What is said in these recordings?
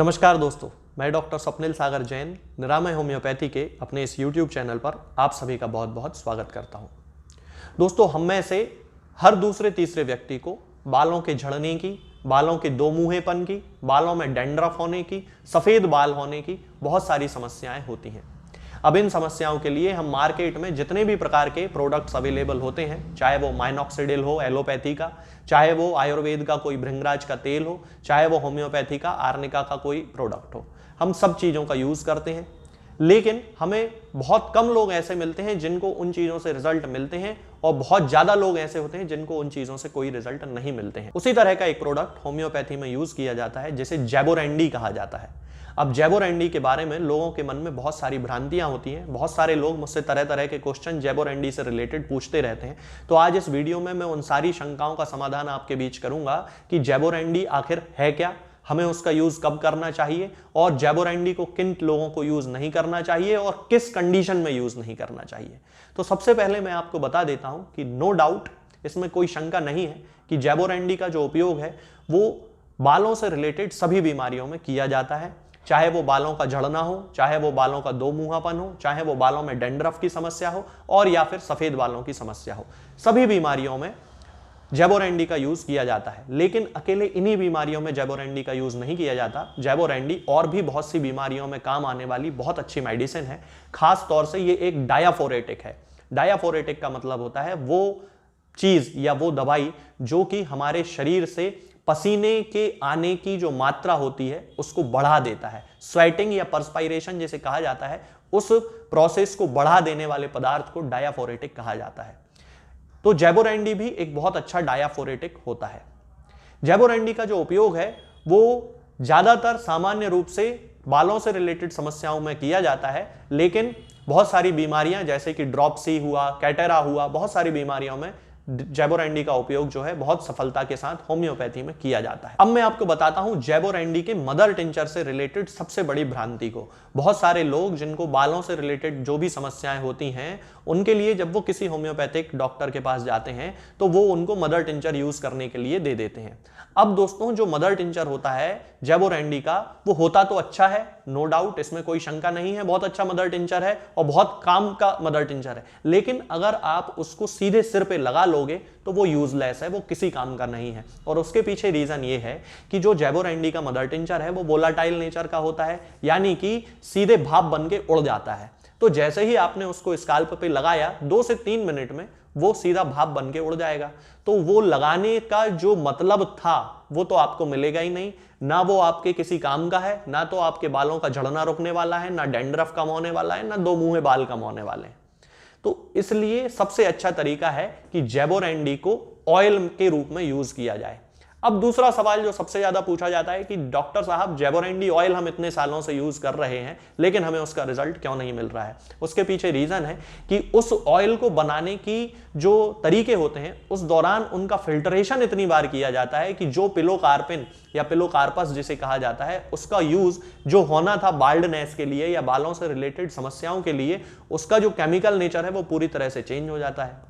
नमस्कार दोस्तों, मैं डॉक्टर स्वप्निल सागर जैन निरामय होम्योपैथी के अपने इस YouTube चैनल पर आप सभी का बहुत बहुत स्वागत करता हूं। दोस्तों, हम में से हर दूसरे तीसरे व्यक्ति को बालों के झड़ने की, बालों के दो मुंहेपन की, बालों में डैंड्रफ होने की, सफ़ेद बाल होने की बहुत सारी समस्याएं होती हैं। अब इन समस्याओं के लिए हम मार्केट में जितने भी प्रकार के प्रोडक्ट्स अवेलेबल होते हैं, चाहे वो माइनॉक्सिडिल हो एलोपैथी का, चाहे वो आयुर्वेद का कोई भृंगराज का तेल हो, चाहे वो होम्योपैथी का आर्निका का कोई प्रोडक्ट हो, हम सब चीज़ों का यूज़ करते हैं। लेकिन हमें बहुत कम लोग ऐसे मिलते हैं जिनको उन चीज़ों से रिजल्ट मिलते हैं और बहुत ज़्यादा लोग ऐसे होते हैं जिनको उन चीज़ों से कोई रिजल्ट नहीं मिलते हैं। उसी तरह का एक प्रोडक्ट होम्योपैथी में यूज़ किया जाता है जिसे जैबोरैंडी कहा जाता है। अब जैबोरैंडी के बारे में लोगों के मन में बहुत सारी भ्रांतियां होती हैं। बहुत सारे लोग मुझसे तरह तरह के क्वेश्चन जैबोरैंडी से रिलेटेड पूछते रहते हैं। तो आज इस वीडियो में मैं उन सारी शंकाओं का समाधान आपके बीच करूंगा कि जैबोरैंडी आखिर है क्या, हमें उसका यूज कब करना चाहिए और जैबोरैंडी को किन लोगों को यूज नहीं करना चाहिए और किस कंडीशन में यूज नहीं करना चाहिए। तो सबसे पहले मैं आपको बता देता हूं कि नो डाउट, इसमें कोई शंका नहीं है कि जैबोरैंडी का जो उपयोग है वो बालों से रिलेटेड सभी बीमारियों में किया जाता है। चाहे वो बालों का झड़ना हो, चाहे वो बालों का दो मुंहापन हो, चाहे वो बालों में डैंड्रफ की समस्या हो और या फिर सफेद बालों की समस्या हो, सभी बीमारियों में जैबोरैंडी का यूज किया जाता है। लेकिन अकेले इन्हीं बीमारियों में जैबोरैंडी का यूज नहीं किया जाता। जैबोरैंडी और भी बहुत सी बीमारियों में काम आने वाली बहुत अच्छी मेडिसिन है। खास तौर से ये एक डायाफोरेटिक है। डायाफोरेटिक का मतलब होता है वो चीज या वो दवाई जो कि हमारे शरीर से पसीने के आने की जो मात्रा होती है उसको बढ़ा देता है। स्वेटिंग या पर्सपायरेशन जिसे कहा जाता है, उस प्रोसेस को बढ़ा देने वाले पदार्थ को डायाफोरेटिक कहा जाता है। तो जैबोरैंडी भी एक बहुत अच्छा डायाफोरेटिक होता है। जैबोरैंडी का जो उपयोग है वो ज्यादातर सामान्य रूप से बालों से रिलेटेड समस्याओं में किया जाता है, लेकिन बहुत सारी बीमारियां जैसे कि ड्रॉप्सी हुआ, कैटेरा हुआ, बहुत सारी बीमारियों में जैबोरैंडी का उपयोग जो है बहुत सफलता के साथ होम्योपैथी में किया जाता है। अब मैं आपको बताता हूं जैबोरैंडी के मदर टिंचर से रिलेटेड सबसे बड़ी भ्रांति को। बहुत सारे लोग जिनको बालों से रिलेटेड जो भी समस्याएं होती हैं उनके लिए जब वो किसी होम्योपैथिक डॉक्टर के पास जाते हैं तो वो उनको मदर टिंचर यूज करने के लिए दे देते हैं। अब दोस्तों, जो मदर टिंचर होता है जैबोरैंडी का, वो होता तो अच्छा है, नो डाउट, इसमें कोई शंका नहीं है, बहुत अच्छा मदर टिंचर है और बहुत काम का मदर टिंचर है। लेकिन अगर आप उसको सीधे सिर पे लगा लोगे तो वो यूजलेस है, वो किसी काम का नहीं है। और उसके पीछे रीजन ये है कि जो जैबोरैंडी का मदर टिंचर है वो वोलाटाइल नेचर का होता है, यानी कि सीधे भाप बन के उड़ जाता है। तो जैसे ही आपने उसको स्काल्प पे लगाया 2 से 3 मिनट में वो सीधा भाप बन के उड़ जाएगा। तो वो लगाने का जो मतलब था वो तो आपको मिलेगा ही नहीं, ना वो आपके किसी काम का है, ना तो आपके बालों का झड़ना रुकने वाला है, ना डैंड्रफ कम होने वाला है, ना दो मुंहे बाल कम होने वाले हैं। तो इसलिए सबसे अच्छा तरीका है कि जैबोरैंडी को ऑयल के रूप में यूज किया जाए। अब दूसरा सवाल जो सबसे ज्यादा पूछा जाता है कि डॉक्टर साहब, जैबोरैंडी ऑयल हम इतने सालों से यूज कर रहे हैं लेकिन हमें उसका रिजल्ट क्यों नहीं मिल रहा है। उसके पीछे रीजन है कि उस ऑयल को बनाने की जो तरीके होते हैं उस दौरान उनका फिल्टरेशन इतनी बार किया जाता है कि जो पिलोकार्पिन या पिलोकार्पस जिसे कहा जाता है उसका यूज जो होना था बाल्डनेस के लिए या बालों से रिलेटेड समस्याओं के लिए, उसका जो केमिकल नेचर है वो पूरी तरह से चेंज हो जाता है।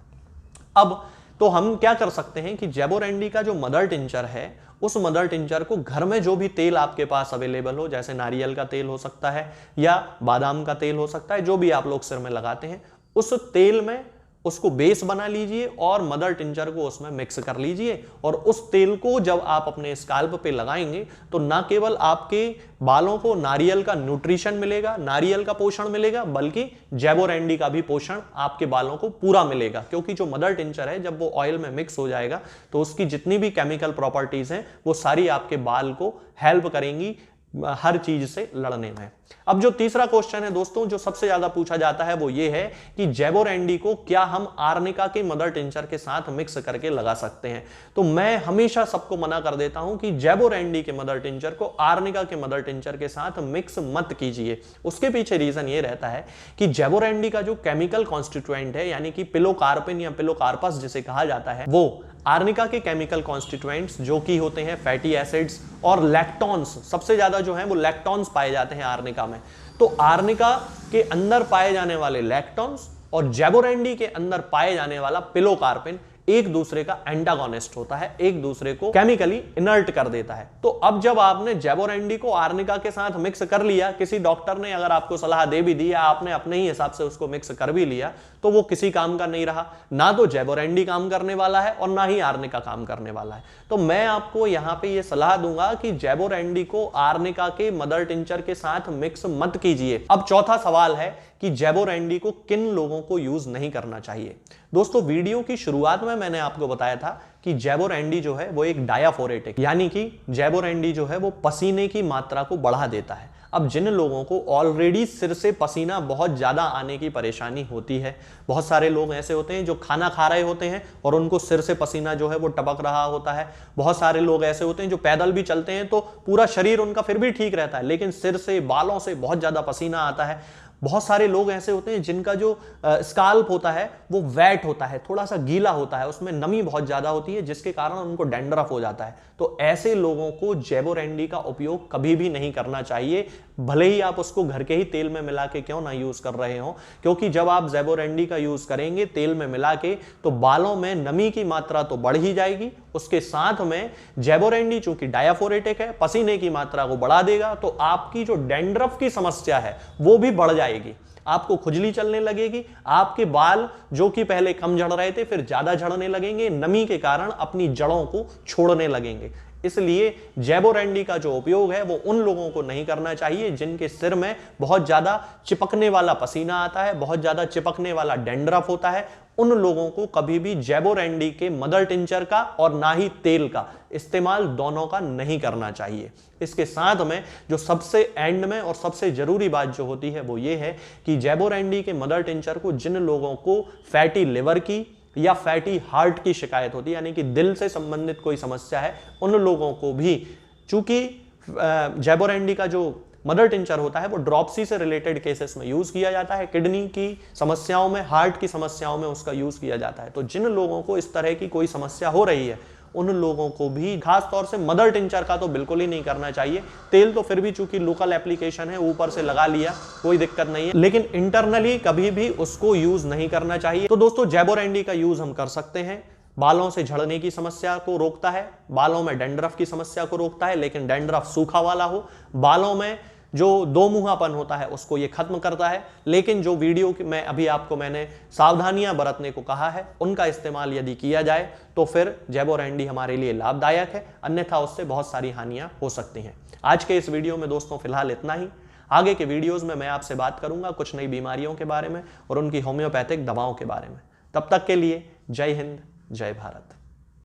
अब तो हम क्या कर सकते हैं कि जैबोरैंडी का जो मदर टिंचर है उस मदर टिंचर को घर में जो भी तेल आपके पास अवेलेबल हो, जैसे नारियल का तेल हो सकता है या बादाम का तेल हो सकता है, जो भी आप लोग सिर में लगाते हैं, उस तेल में उसको बेस बना लीजिए और मदर टिंचर को उसमें मिक्स कर लीजिए। और उस तेल को जब आप अपने स्काल्प पे लगाएंगे तो ना केवल आपके बालों को नारियल का न्यूट्रिशन मिलेगा, नारियल का पोषण मिलेगा, बल्कि जैबोरैंडी का भी पोषण आपके बालों को पूरा मिलेगा। क्योंकि जो मदर टिंचर है जब वो ऑयल में मिक्स हो जाएगा तो उसकी जितनी भी केमिकल प्रॉपर्टीज हैं वो सारी आपके बाल को हेल्प करेंगी हर चीज से लड़ने में। अब जो तीसरा क्वेश्चन है दोस्तों जो सबसे ज्यादा पूछा जाता है वो ये है कि जैबोरैंडी को क्या हम आर्निका के मदर टिंचर के साथ मिक्स करके लगा सकते हैं। तो मैं हमेशा सबको मना कर देता हूं कि जैबोरैंडी के मदर टिंचर को आर्निका के मदर टिंचर के साथ मिक्स मत कीजिए। उसके पीछे रीजन ये रहता है कि जैबोरैंडी का जो केमिकल कॉन्स्टिट्यूएंट है, यानी कि पिलोकार्पिन या पिलोकार्पस जिसे कहा जाता है, वो आर्निका के केमिकल कॉन्स्टिट्यूएंट्स जो कि होते हैं फैटी एसिड्स और लैक्टोन्स, सबसे ज्यादा जो है वो लैक्टोन्स पाए जाते हैं आर्निका में। तो आर्निका के अंदर पाए जाने वाले लैक्टोन्स और जैबोरैंडी के अंदर पाए जाने वाला पिलोकार्पिन, एक दूसरे का एंटागोनिस्ट होता है, एक दूसरे को केमिकली इनर्ट कर देता है। तो अब जब आपने जैबोरेंडी को आर्निका के साथ मिक्स कर लिया, किसी डॉक्टर ने अगर आपको सलाह दे भी दी या आपने अपने ही हिसाब से उसको मिक्स कर भी लिया, तो वो किसी काम का नहीं रहा। ना तो जैबोरेंडी काम करने वाला है और ना ही आर्निका काम करने वाला है। तो मैं आपको यहां पे ये सलाह दूंगा कि जैबोरेंडी को आर्निका के मदर टिंचर के साथ मिक्स मत कीजिए। अब चौथा सवाल है कि जैबोरेंडी को किन लोगों को यूज नहीं करना चाहिए। दोस्तों, वीडियो की शुरुआत में मैंने आपको बताया था कि जैबोरेंडी जो है वो एक डायाफोरेटिक, यानी कि जैबोरेंडी जो है वो पसीने की मात्रा को बढ़ा देता है। अब जिन लोगों को ऑलरेडी सिर से पसीना बहुत ज्यादा आने की परेशानी होती है, बहुत सारे लोग ऐसे होते हैं जो खाना खा रहे होते हैं और उनको सिर से पसीना जो है वो टपक रहा होता है। बहुत सारे लोग ऐसे होते हैं जो पैदल भी चलते हैं तो पूरा शरीर उनका फिर भी ठीक रहता है, लेकिन सिर से, बालों से बहुत ज्यादा पसीना आता है। बहुत सारे लोग ऐसे होते हैं जिनका जो स्काल्प होता है वो वेट होता है, थोड़ा सा गीला होता है, उसमें नमी बहुत ज्यादा होती है, जिसके कारण उनको डैंड्रफ हो जाता है। तो ऐसे लोगों को जैबोरेंडी का उपयोग कभी भी नहीं करना चाहिए, भले ही आप उसको घर के ही तेल में मिला के क्यों ना यूज कर रहे हो। क्योंकि जब आप जैबोरेंडी का यूज करेंगे तेल में मिला के, तो बालों में नमी की मात्रा तो बढ़ ही जाएगी, उसके साथ में जैबोरेंडी चूंकि डायाफोरेटिक है, पसीने की मात्रा को बढ़ा देगा, तो आपकी जो डैंड्रफ की समस्या है वो भी बढ़ जाएगी। आपको खुजली चलने लगेगी, आपके बाल जो कि पहले कम झड़ रहे थे फिर ज्यादा झड़ने लगेंगे, नमी के कारण अपनी जड़ों को छोड़ने लगेंगे। इसलिए जैबोरेंडी का जो उपयोग है वो उन लोगों को नहीं करना चाहिए जिनके सिर में बहुत ज्यादा चिपकने वाला पसीना आता है, बहुत ज्यादा चिपकने वाला डैंड्रफ होता है। उन लोगों को कभी भी जैबोरेंडी के मदर टिंचर का और ना ही तेल का इस्तेमाल दोनों का नहीं करना चाहिए। इसके साथ में जो सबसे एंड में और सबसे जरूरी बात जो होती है वो ये है कि जैबोरेंडी के मदर टिंचर को जिन लोगों को फैटी लिवर की या फैटी हार्ट की शिकायत होती है, यानी कि दिल से संबंधित कोई समस्या है, उन लोगों को भी, चूंकि जैबोरेंडी का जो मदर टिंचर होता है वो ड्रॉपसी से रिलेटेड केसेस में यूज किया जाता है, किडनी की समस्याओं में, हार्ट की समस्याओं में उसका यूज किया जाता है। तो जिन लोगों को इस तरह की कोई समस्या हो रही है उन लोगों को भी खास तौर से मदर टिंचर का तो बिल्कुल ही नहीं करना चाहिए। तेल तो फिर भी चूंकि लोकल एप्लीकेशन है, ऊपर से लगा लिया, कोई दिक्कत नहीं है, लेकिन इंटरनली कभी भी उसको यूज नहीं करना चाहिए। तो दोस्तों, जैबोरेंडी का यूज हम कर सकते हैं, बालों से झड़ने की समस्या को रोकता है, बालों में डैंड्रफ की समस्या को रोकता है, लेकिन डैंड्रफ सूखा वाला हो, बालों में जो दो मुहापन होता है उसको ये खत्म करता है। लेकिन जो वीडियो में अभी आपको मैंने सावधानियां बरतने को कहा है उनका इस्तेमाल यदि किया जाए तो फिर जैबोरेंडी हमारे लिए लाभदायक है, अन्यथा उससे बहुत सारी हानियां हो सकती हैं। आज के इस वीडियो में दोस्तों फिलहाल इतना ही। आगे के वीडियोज में मैं आपसे बात करूंगा कुछ नई बीमारियों के बारे में और उनकी होम्योपैथिक दवाओं के बारे में। तब तक के लिए जय हिंद, जय भारत।